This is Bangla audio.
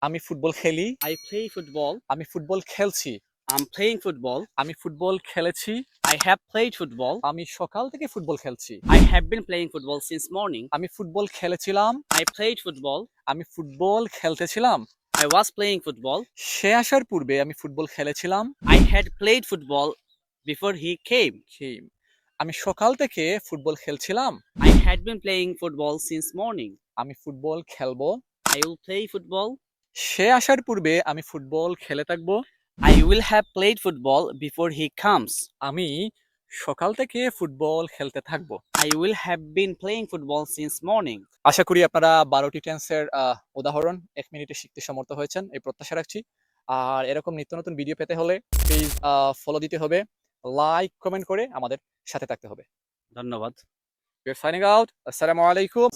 আমি ফুটবল খেলি। I play football. আমি ফুটবল খেলছি। I'm playing football. আমি ফুটবল খেলেছি। I have played football. আমি সকাল থেকে ফুটবল খেলছি। I have been playing football since morning. আমি ফুটবল খেলেছিলাম। I played football. আমি ফুটবল খেলতেছিলাম। I was playing football. সে আসার পূর্বে আমি ফুটবল খেলেছিলাম। I had played football before he came. আমি সকাল থেকে ফুটবল খেলছিলাম। I had been playing football since morning. আমি ফুটবল খেলবো। I will play football. সে আসার পূর্বে আমি ফুটবল খেলে থাকবো। I will have played football before he comes. আমি সকাল থেকে ফুটবল খেলতে থাকবো। I will have been playing football since morning. আশা করি আপনারা 12টি টেন্সের উদাহরণ 1 মিনিটে শিখতে সমর্থ হয়েছেন, এই প্রত্যাশা রাখছি। আর এরকম নিত্য নতুন ভিডিও পেতে হলে প্লিজ ফলো দিতে হবে, লাইক কমেন্ট করে আমাদের সাথে থাকতে হবে। ধন্যবাদ। We are signing out. Assalamu alaikum.